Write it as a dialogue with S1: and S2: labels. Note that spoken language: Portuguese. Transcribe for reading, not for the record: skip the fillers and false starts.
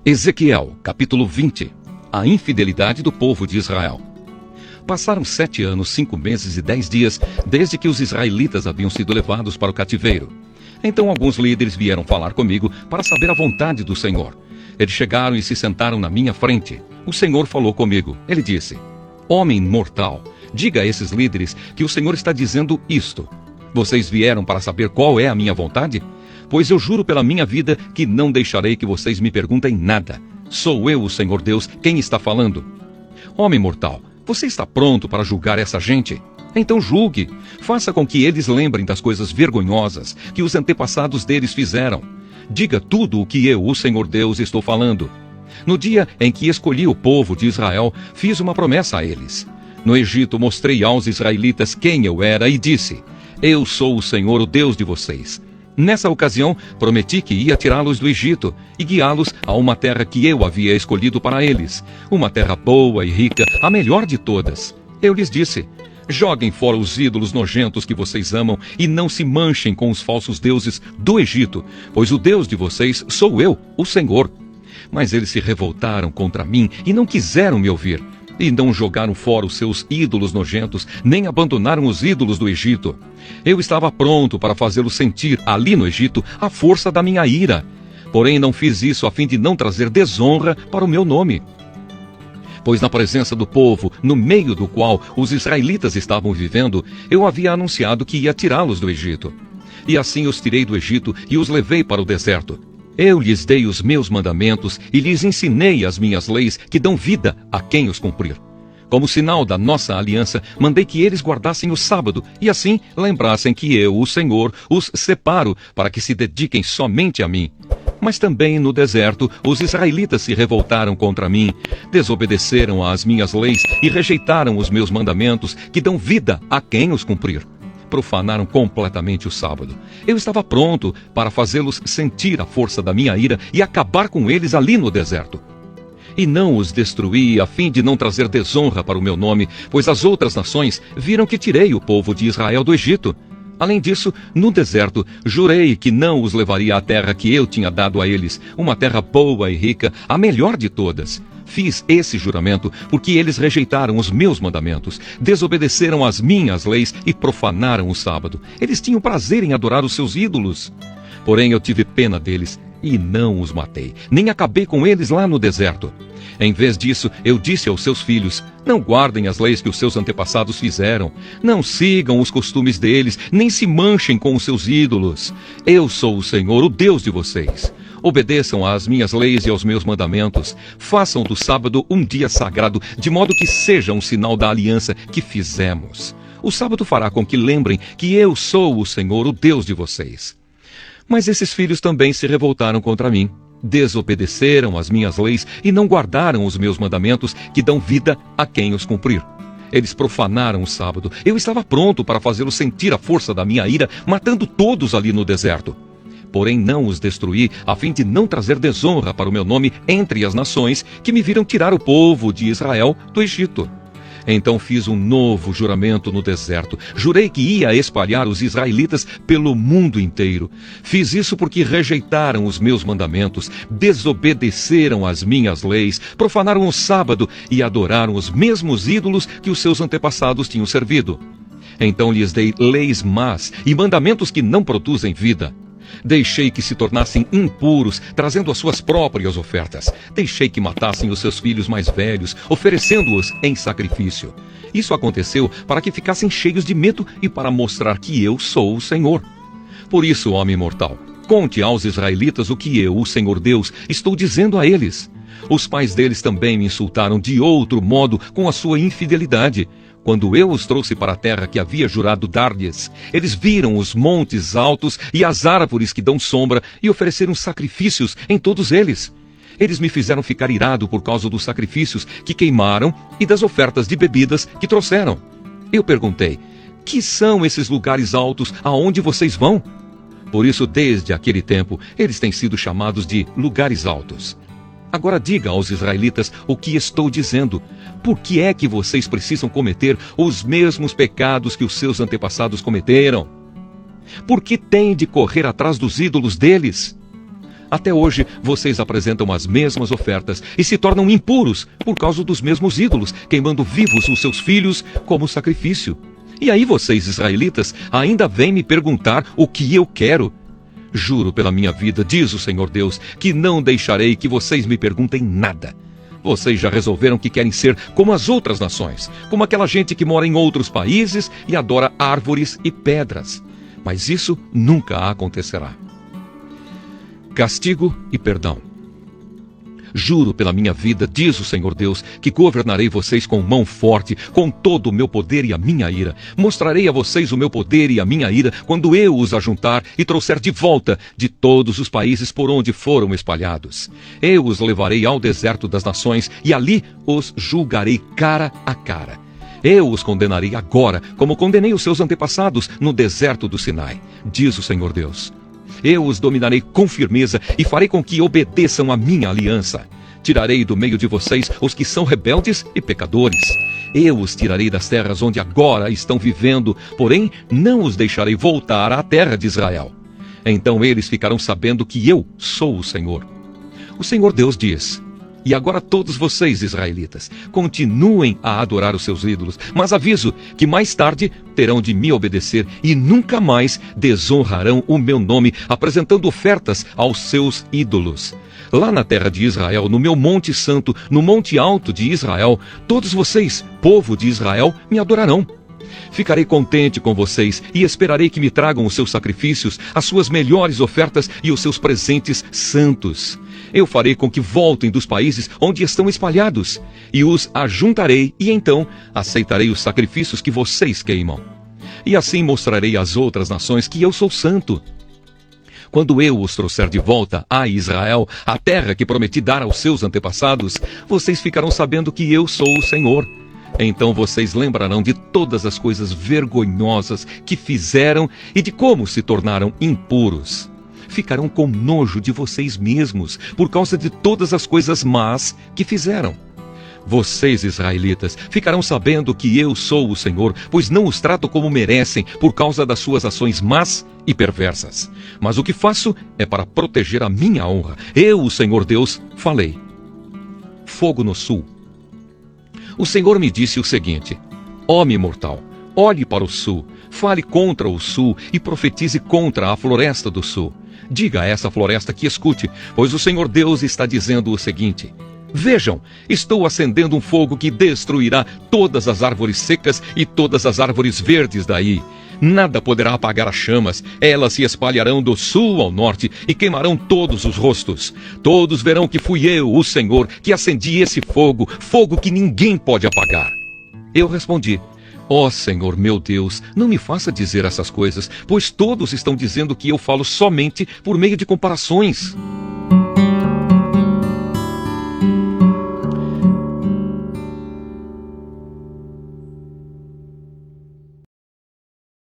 S1: Ezequiel, capítulo 20. A infidelidade do povo de Israel. Passaram 7 anos, 5 meses e 10 dias, desde que os israelitas haviam sido levados para o cativeiro. Então alguns líderes vieram falar comigo para saber a vontade do Senhor. Eles chegaram e se sentaram na minha frente. O Senhor falou comigo. Ele disse: Homem mortal, diga a esses líderes que o Senhor está dizendo isto. Vocês vieram para saber qual é a minha vontade? Pois eu juro pela minha vida que não deixarei que vocês me perguntem nada. Sou eu, o Senhor Deus, quem está falando. Homem mortal, você está pronto para julgar essa gente? Então julgue. Faça com que eles lembrem das coisas vergonhosas que os antepassados deles fizeram. Diga tudo o que eu, o Senhor Deus, estou falando. No dia em que escolhi o povo de Israel, fiz uma promessa a eles. No Egito mostrei aos israelitas quem eu era e disse: Eu sou o Senhor, o Deus de vocês. Nessa ocasião, prometi que ia tirá-los do Egito e guiá-los a uma terra que eu havia escolhido para eles. Uma terra boa e rica, a melhor de todas. Eu lhes disse: Joguem fora os ídolos nojentos que vocês amam e não se manchem com os falsos deuses do Egito, pois o Deus de vocês sou eu, o Senhor. Mas eles se revoltaram contra mim e não quiseram me ouvir. E não jogaram fora os seus ídolos nojentos, nem abandonaram os ídolos do Egito. Eu estava pronto para fazê-los sentir, ali no Egito, a força da minha ira. Porém, não fiz isso a fim de não trazer desonra para o meu nome. Pois na presença do povo, no meio do qual os israelitas estavam vivendo, eu havia anunciado que ia tirá-los do Egito. E assim os tirei do Egito e os levei para o deserto. Eu lhes dei os meus mandamentos e lhes ensinei as minhas leis que dão vida a quem os cumprir. Como sinal da nossa aliança, mandei que eles guardassem o sábado e assim lembrassem que eu, o Senhor, os separo para que se dediquem somente a mim. Mas também no deserto, os israelitas se revoltaram contra mim, desobedeceram às minhas leis e rejeitaram os meus mandamentos que dão vida a quem os cumprir. Profanaram completamente o sábado. Eu estava pronto para fazê-los sentir a força da minha ira e acabar com eles ali no deserto. E não os destruí a fim de não trazer desonra para o meu nome, pois as outras nações viram que tirei o povo de Israel do Egito. Além disso, no deserto, jurei que não os levaria à terra que eu tinha dado a eles, uma terra boa e rica, a melhor de todas. Fiz esse juramento porque eles rejeitaram os meus mandamentos, desobedeceram às minhas leis e profanaram o sábado. Eles tinham prazer em adorar os seus ídolos. Porém, eu tive pena deles e não os matei, nem acabei com eles lá no deserto. Em vez disso, eu disse aos seus filhos: Não guardem as leis que os seus antepassados fizeram. Não sigam os costumes deles, nem se manchem com os seus ídolos. Eu sou o Senhor, o Deus de vocês. Obedeçam às minhas leis e aos meus mandamentos. Façam do sábado um dia sagrado, de modo que seja um sinal da aliança que fizemos. O sábado fará com que lembrem que eu sou o Senhor, o Deus de vocês. Mas esses filhos também se revoltaram contra mim. Desobedeceram às minhas leis e não guardaram os meus mandamentos que dão vida a quem os cumprir. Eles profanaram o sábado. Eu estava pronto para fazê-los sentir a força da minha ira, matando todos ali no deserto. Porém não os destruí, a fim de não trazer desonra para o meu nome entre as nações que me viram tirar o povo de Israel do Egito. Então fiz um novo juramento no deserto. Jurei que ia espalhar os israelitas pelo mundo inteiro. Fiz isso porque rejeitaram os meus mandamentos, desobedeceram às minhas leis, profanaram o sábado e adoraram os mesmos ídolos que os seus antepassados tinham servido. Então lhes dei leis más e mandamentos que não produzem vida. Deixei que se tornassem impuros, trazendo as suas próprias ofertas. Deixei que matassem os seus filhos mais velhos, oferecendo-os em sacrifício. Isso aconteceu para que ficassem cheios de medo e para mostrar que eu sou o Senhor. Por isso, homem mortal, conte aos israelitas o que eu, o Senhor Deus, estou dizendo a eles. Os pais deles também me insultaram de outro modo com a sua infidelidade. Quando eu os trouxe para a terra que havia jurado dar-lhes, eles viram os montes altos e as árvores que dão sombra e ofereceram sacrifícios em todos eles. Eles me fizeram ficar irado por causa dos sacrifícios que queimaram e das ofertas de bebidas que trouxeram. Eu perguntei: Que são esses lugares altos aonde vocês vão? Por isso, desde aquele tempo, eles têm sido chamados de lugares altos. Agora diga aos israelitas o que estou dizendo. Por que é que vocês precisam cometer os mesmos pecados que os seus antepassados cometeram? Por que têm de correr atrás dos ídolos deles? Até hoje, vocês apresentam as mesmas ofertas e se tornam impuros por causa dos mesmos ídolos, queimando vivos os seus filhos como sacrifício. E aí vocês, israelitas, ainda vêm me perguntar o que eu quero. Juro pela minha vida, diz o Senhor Deus, que não deixarei que vocês me perguntem nada. Vocês já resolveram que querem ser como as outras nações, como aquela gente que mora em outros países e adora árvores e pedras. Mas isso nunca acontecerá. Castigo e perdão. Juro pela minha vida, diz o Senhor Deus, que governarei vocês com mão forte, com todo o meu poder e a minha ira. Mostrarei a vocês o meu poder e a minha ira quando eu os ajuntar e trouxer de volta de todos os países por onde foram espalhados. Eu os levarei ao deserto das nações e ali os julgarei cara a cara. Eu os condenarei agora, como condenei os seus antepassados no deserto do Sinai, diz o Senhor Deus. Eu os dominarei com firmeza e farei com que obedeçam a minha aliança. Tirarei do meio de vocês os que são rebeldes e pecadores. Eu os tirarei das terras onde agora estão vivendo, porém não os deixarei voltar à terra de Israel. Então eles ficarão sabendo que eu sou o Senhor. O Senhor Deus diz: e agora todos vocês, israelitas, continuem a adorar os seus ídolos, mas aviso que mais tarde terão de me obedecer e nunca mais desonrarão o meu nome, apresentando ofertas aos seus ídolos. Lá na terra de Israel, no meu monte santo, no monte alto de Israel, todos vocês, povo de Israel, me adorarão. Ficarei contente com vocês e esperarei que me tragam os seus sacrifícios, as suas melhores ofertas e os seus presentes santos. Eu farei com que voltem dos países onde estão espalhados, e os ajuntarei, e então aceitarei os sacrifícios que vocês queimam. E assim mostrarei às outras nações que eu sou santo. Quando eu os trouxer de volta a Israel, a terra que prometi dar aos seus antepassados, vocês ficarão sabendo que eu sou o Senhor. Então vocês lembrarão de todas as coisas vergonhosas que fizeram e de como se tornaram impuros. Ficarão com nojo de vocês mesmos por causa de todas as coisas más que fizeram. Vocês, israelitas, ficarão sabendo que eu sou o Senhor, pois não os trato como merecem por causa das suas ações más e perversas. Mas o que faço é para proteger a minha honra. Eu, o Senhor Deus, falei. Fogo no sul. O Senhor me disse o seguinte: homem mortal, olhe para o sul, fale contra o sul e profetize contra a floresta do sul. Diga a essa floresta que escute, pois o Senhor Deus está dizendo o seguinte: vejam, estou acendendo um fogo que destruirá todas as árvores secas e todas as árvores verdes daí. Nada poderá apagar as chamas, elas se espalharão do sul ao norte e queimarão todos os rostos. Todos verão que fui eu, o Senhor, que acendi esse fogo, fogo que ninguém pode apagar. Eu respondi: ó Senhor meu Deus, não me faça dizer essas coisas, pois todos estão dizendo que eu falo somente por meio de comparações.